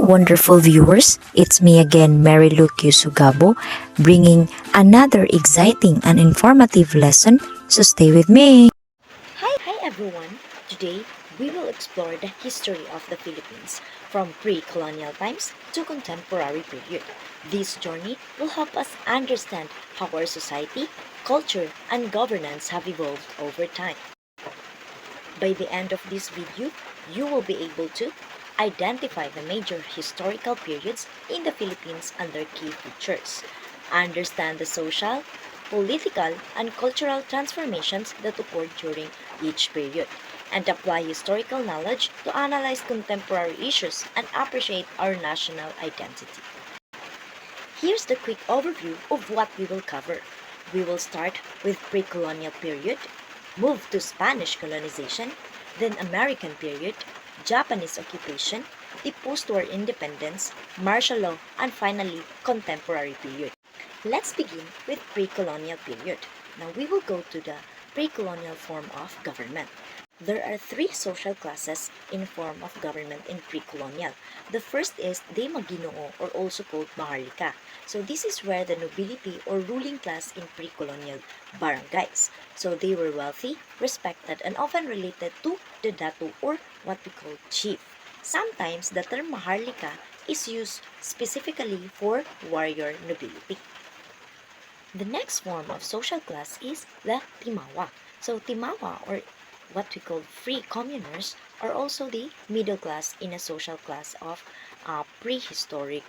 wonderful viewers. It's me again, Mary Luque Sugabo, bringing another exciting and informative lesson. So stay with me. Hi everyone! Today, we will explore the history of the Philippines from pre-colonial times to contemporary period. This journey will help us understand how our society, culture, and governance have evolved over time. By the end of this video, you will be able to identify the major historical periods in the Philippines and their key features, understand the social, political, and cultural transformations that occurred during each period, and apply historical knowledge to analyze contemporary issues and appreciate our national identity. Here's the quick overview of what we will cover. We will start with pre-colonial period, move to Spanish colonization, then American period, Japanese occupation, the post-war independence, martial law, and finally, contemporary period. Let's begin with pre-colonial period. Now we will go to the pre-colonial form of government. There are three social classes in form of government in pre-colonial. The first is the Maginoo, or also called Maharlika. So this is where the nobility or ruling class in pre-colonial barangays. So they were wealthy, respected, and often related to the Datu, or what we call chief. Sometimes the term Maharlika is used specifically for warrior nobility. The next form of social class is the Timawa. So Timawa, or what we call free communers, are also the middle class in a social class of prehistoric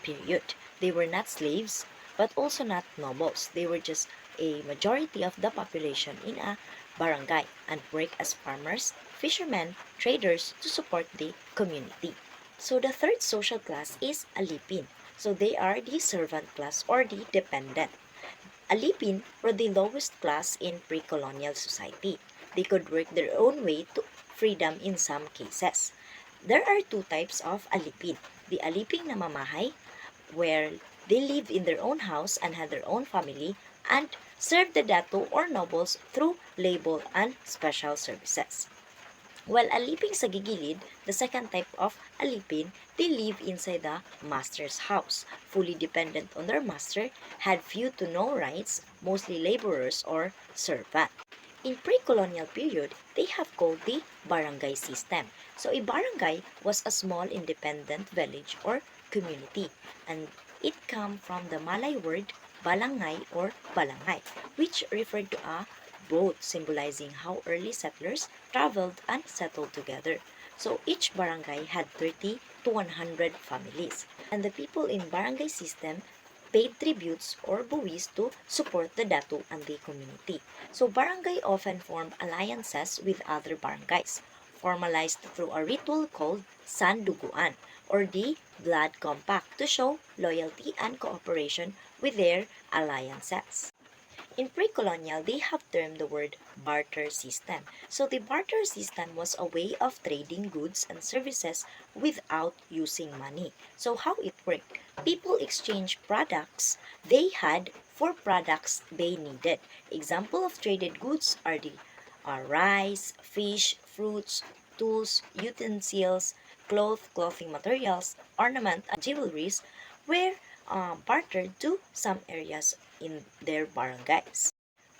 period. They were not slaves, but also not nobles. They were just a majority of the population in a barangay and work as farmers, fishermen, traders to support the community. So the third social class is Alipin. So they are the servant class or the dependent. Alipin were the lowest class in pre-colonial society. They could work their own way to freedom in some cases. There are two types of alipin. The aliping namamahay, where they lived in their own house and had their own family, and served the dato or nobles through labor and special services. While aliping sa gigilid, the second type of alipin, they live inside the master's house, fully dependent on their master, had few to no rights, mostly laborers or servant. In pre-colonial period, they have called the barangay system. So a barangay was a small independent village or community, and it come from the Malay word balangay or balangay, which referred to a boat, symbolizing how early settlers traveled and settled together. So each barangay had 30 to 100 families, and the people in barangay system paid tributes or buwis to support the datu and the community. So barangay often formed alliances with other barangays, formalized through a ritual called sanduguan, or the blood compact, to show loyalty and cooperation with their alliances. In pre-colonial, they have termed the word barter system. So the barter system was a way of trading goods and services without using money. So how it worked? People exchanged products they had for products they needed. Example of traded goods are the rice, fish, fruits, tools, utensils, clothing materials, ornament, and jewelries were bartered to some areas in their barangays.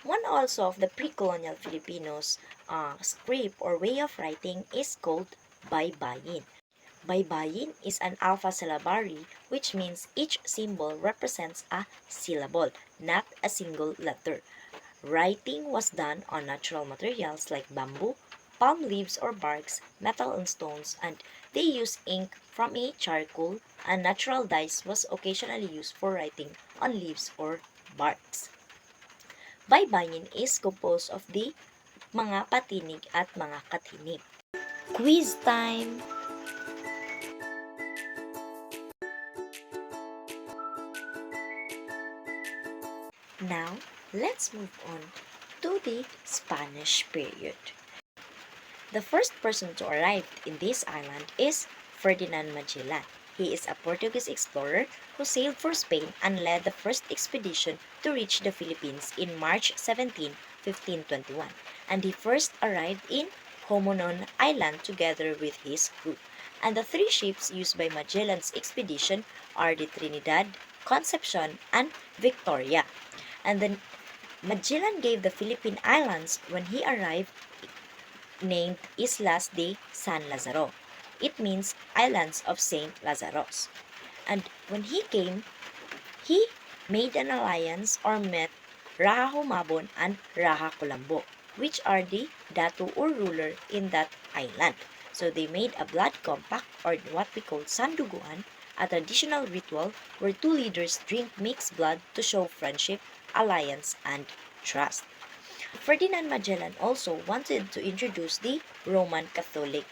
One also of the pre-colonial Filipinos script or way of writing is called baybayin. Baybayin is an alpha syllabary, which means each symbol represents a syllable, not a single letter. Writing was done on natural materials like bamboo, palm leaves or barks, metal and stones, and they used ink from a charcoal, and natural dyes was occasionally used for writing on leaves or barks. Baybayin is composed of the mga patinig at mga katinig. Quiz time! Now, let's move on to the Spanish period. The first person to arrive in this island is Ferdinand Magellan. He is a Portuguese explorer who sailed for Spain and led the first expedition to reach the Philippines in March 17, 1521, and he first arrived in Homonon Island together with his crew. And the three ships used by Magellan's expedition are the Trinidad, Concepcion, and Victoria. And then Magellan gave the Philippine Islands when he arrived named Islas de San Lazaro. It means Islands of Saint Lazarus. And when he came, he made an alliance or met Raha Humabon and Raha Colombo, which are the datu or ruler in that island. So they made a blood compact or what we call sanduguan, a traditional ritual where two leaders drink mixed blood to show friendship, alliance, and trust. Ferdinand Magellan also wanted to introduce the Roman Catholic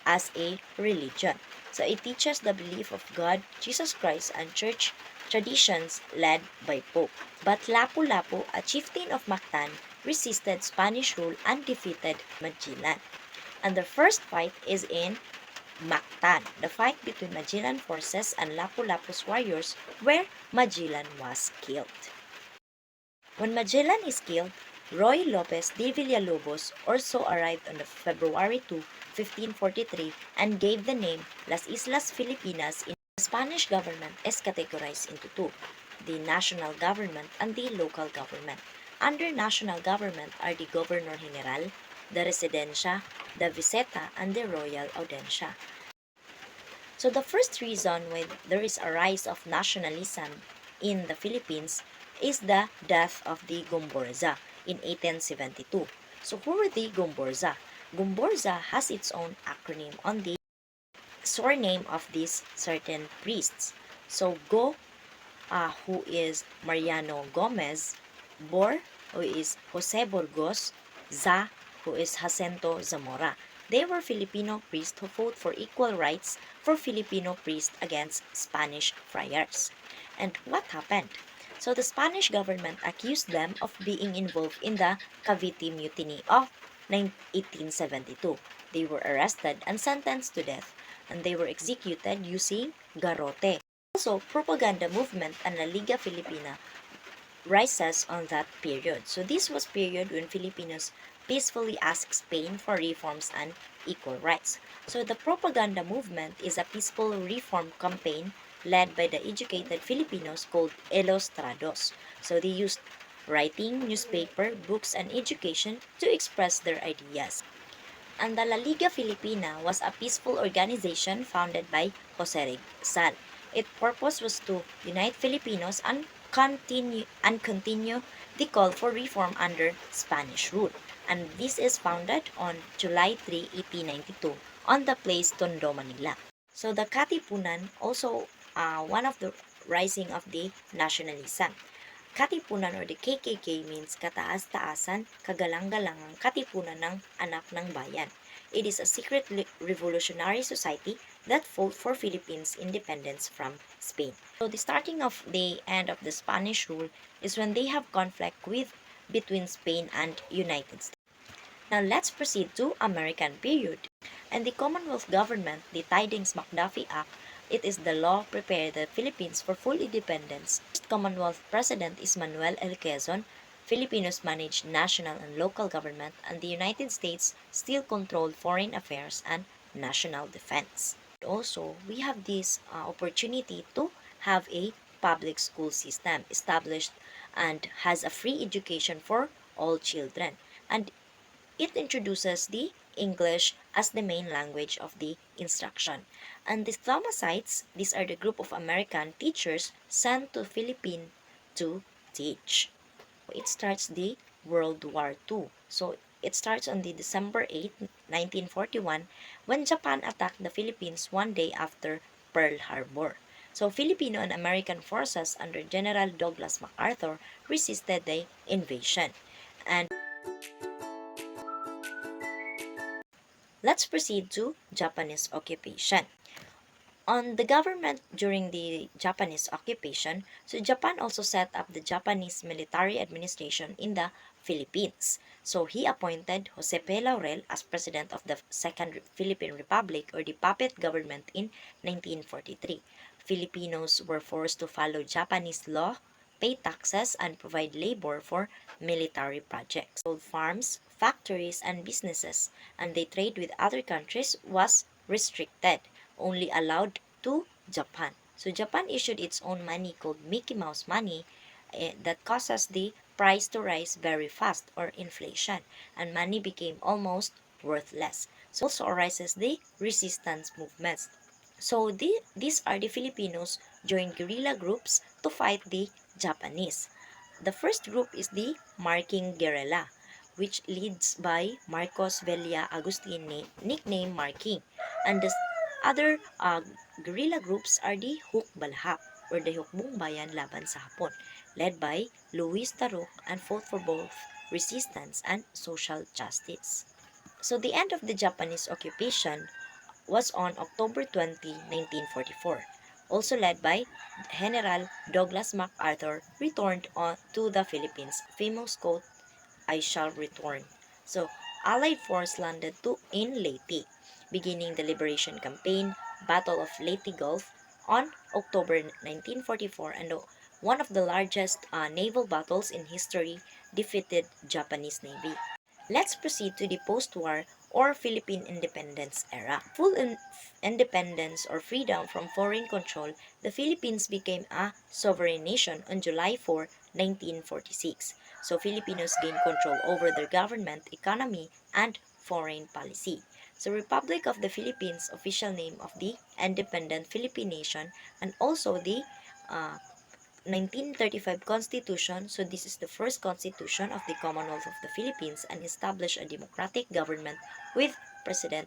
as a religion. So it teaches the belief of God, Jesus Christ, and church traditions led by Pope. But Lapu-Lapu, a chieftain of Mactan, resisted Spanish rule and defeated Magellan. And the first fight is in Mactan, the fight between Magellan forces and Lapu-Lapu's warriors where Magellan was killed. When Magellan is killed, Roy Lopez de Villalobos also arrived on February 2, 1543 and gave the name Las Islas Filipinas. The Spanish government is categorized into two, the national government and the local government. Under national government are the Governor General, the Residencia, the Viseta, and the Royal Audiencia. So the first reason why there is a rise of nationalism in the Philippines is the death of the Gomborza in 1872. So who were the Gomborza? Gomborza has its own acronym on the surname of these certain priests. So Go, who is Mariano Gomez, Bor, who is Jose Burgos, Za, who is Jacinto Zamora. They were Filipino priests who fought for equal rights for Filipino priests against Spanish friars. And what happened? So the Spanish government accused them of being involved in the Cavite Mutiny of 1872. They were arrested and sentenced to death, and they were executed using garrote. Also, propaganda movement and La Liga Filipina rises on that period. So this was period when Filipinos peacefully asked Spain for reforms and equal rights. So the propaganda movement is a peaceful reform campaign led by the educated Filipinos called Ilustrados. So they used writing, newspaper, books, and education to express their ideas. And the La Liga Filipina was a peaceful organization founded by Jose Rizal. Its purpose was to unite Filipinos and continue the call for reform under Spanish rule. And this is founded on July 3, 1892 on the place Tondo, Manila. So the Katipunan also one of the rising of the nationalism. Katipunan or the KKK means kataas-taasan, kagalang-galangang katipunan ng anak ng bayan. It is a secret revolutionary society that fought for Philippines' independence from Spain. So the starting of the end of the Spanish rule is when they have conflict between Spain and United States. Now let's proceed to American period. And the Commonwealth government, the Tidings-McDuffie Act, it is the law prepared the Philippines for full independence. First Commonwealth President is Manuel L. Quezon. Filipinos managed national and local government, and the United States still controlled foreign affairs and national defense. Also, we have this opportunity to have a public school system established and has a free education for all children. And it introduces the English as the main language of the instruction. And the Thomasites, these are the group of American teachers sent to Philippines to teach. It starts the World War II. So it starts on the December 8, 1941, when Japan attacked the Philippines one day after Pearl Harbor. So Filipino and American forces under General Douglas MacArthur resisted the invasion. And let's proceed to Japanese occupation. On the government during the Japanese occupation, so Japan also set up the Japanese military administration in the Philippines. So he appointed Jose P. Laurel as president of the Second Philippine Republic or the puppet government in 1943. Filipinos were forced to follow Japanese law, pay taxes, and provide labor for military projects. Old farms, factories, and businesses, and they trade with other countries was restricted. only allowed to Japan. So Japan issued its own money called Mickey Mouse money that causes the price to rise very fast, or inflation, and money became almost worthless. So also arises the resistance movements. So these are the Filipinos joined guerrilla groups to fight the Japanese. The first group is the Marking Guerrilla, which leads by Marcos Villa Agustin, nicknamed Marking. And the other guerrilla groups are the Hukbalhak, or the Hukbong Bayan Laban sa Hapon, led by Luis Taruk, and fought for both resistance and social justice. So the end of the Japanese occupation was on October 20, 1944. Also led by General Douglas MacArthur, returned to the Philippines. Famous quote, "I shall return." So, Allied force landed in Leyte, beginning the liberation campaign, Battle of Leyte Gulf, on October 1944, and one of the largest naval battles in history, defeated Japanese Navy. Let's proceed to the post-war or Philippine independence era. Independence or freedom from foreign control, the Philippines became a sovereign nation on July 4, 1946. So Filipinos gained control over their government, economy, and foreign policy. So Republic of the Philippines, official name of the independent Philippine nation, and also the uh, 1935 Constitution. So this is the first constitution of the Commonwealth of the Philippines, and established a democratic government with president,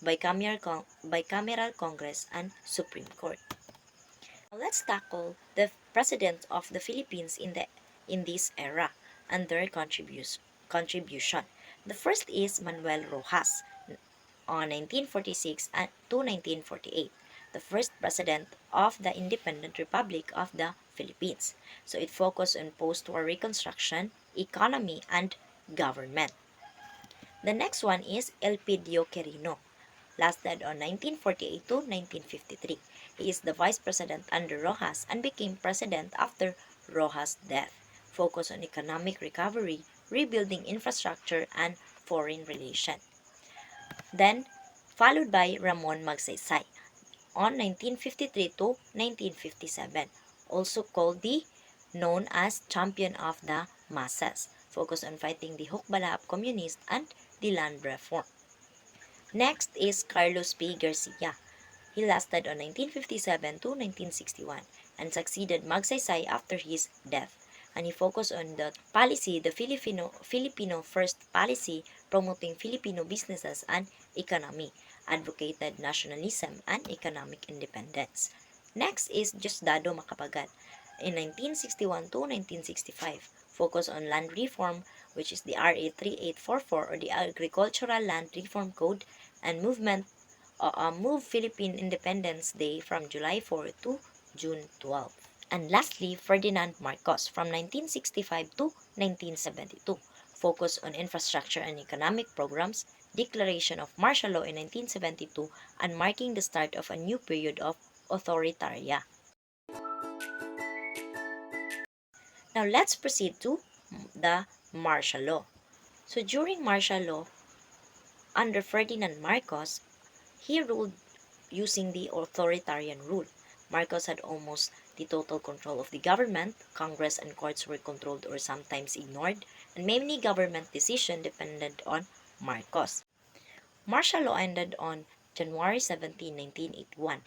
bicameral Congress, and Supreme Court. Now let's tackle the president of the Philippines in this era and their contribution. The first is Manuel Rojas on 1946 to 1948, the first president of the Independent Republic of the Philippines. So it focused on post-war reconstruction, economy, and government. The next one is Elpidio Quirino, lasted on 1948 to 1953. He is the vice president under Rojas and became president after Rojas' death. Focus on economic recovery, rebuilding infrastructure, and foreign relations. Then, followed by Ramon Magsaysay on 1953 to 1957, also called the known as champion of the masses, focused on fighting the Hukbalahap communists and the land reform. Next is Carlos P. Garcia. He lasted on 1957 to 1961 and succeeded Magsaysay after his death. And he focused on the policy, the Filipino First policy, promoting Filipino businesses and economy, advocated nationalism and economic independence. Next is Diosdado Macapagal. In 1961 to 1965, focused on land reform, which is the RA 3844, or the Agricultural Land Reform Code, and move Philippine Independence Day from July 4 to June 12. And lastly, Ferdinand Marcos from 1965 to 1972, focused on infrastructure and economic programs, declaration of martial law in 1972, and marking the start of a new period of authoritarian. Now let's proceed to the martial law. So during martial law, under Ferdinand Marcos, he ruled using the authoritarian rule. Marcos had almost the total control of the government. Congress and courts were controlled or sometimes ignored, and many government decisions depended on Marcos. Martial law ended on January 17, 1981,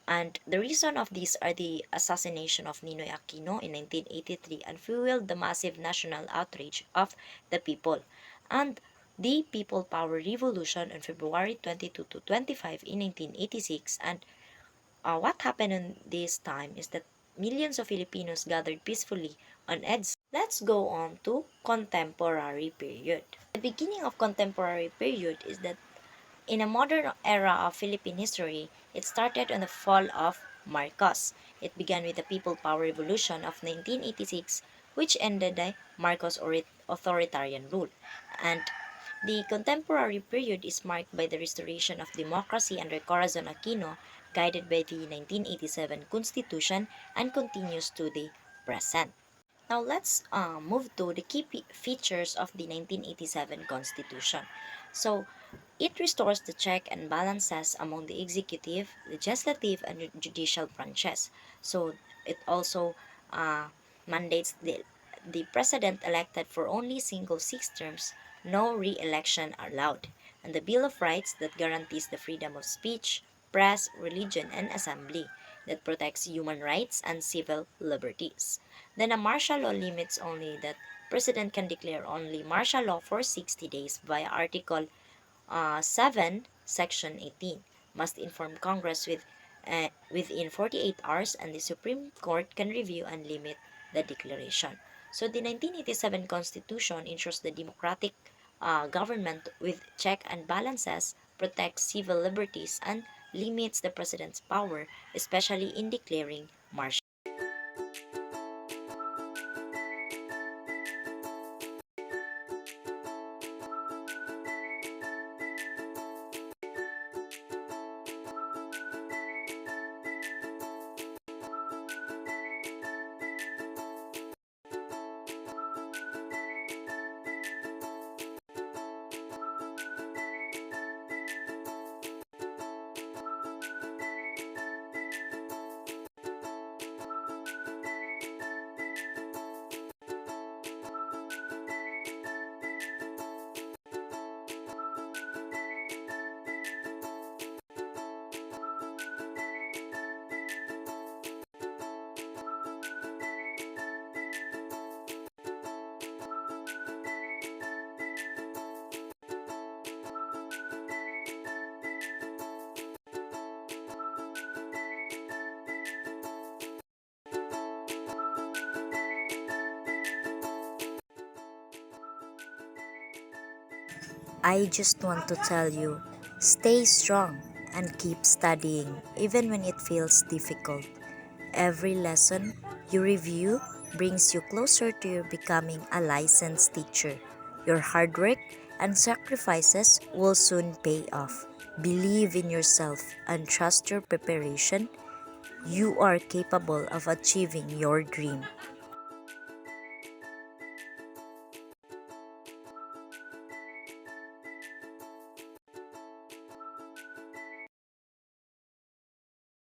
and the reason of these are the assassination of Ninoy Aquino in 1983 and fueled the massive national outrage of the people, and the People Power Revolution on February 22 to 25 in 1986. And what happened in this time is that millions of Filipinos gathered peacefully on EDSA. Let's go on to contemporary period. The beginning of contemporary period is that in a modern era of Philippine history, it started on the fall of Marcos. It began with the People Power Revolution of 1986, which ended the Marcos authoritarian rule. And the contemporary period is marked by the restoration of democracy under Corazon Aquino, guided by the 1987 Constitution, and continues to the present. Now let's move to the key features of the 1987 Constitution. So It restores the check and balances among the executive, legislative, and judicial branches. So it also mandates the president elected for only single 6 terms, no re-election allowed, and the Bill of Rights that guarantees the freedom of speech, press, religion, and assembly, that protects human rights and civil liberties. Then a martial law limits only that president can declare only martial law for 60 days via Article 7, Section 18, must inform Congress within 48 hours, and the Supreme Court can review and limit the declaration. So the 1987 Constitution ensures the democratic government with check and balances, protects civil liberties, and limits the president's power, especially in declaring martial. I just want to tell you, stay strong and keep studying even when it feels difficult. Every lesson you review brings you closer to your becoming a licensed teacher. Your hard work and sacrifices will soon pay off. Believe in yourself and trust your preparation. You are capable of achieving your dream.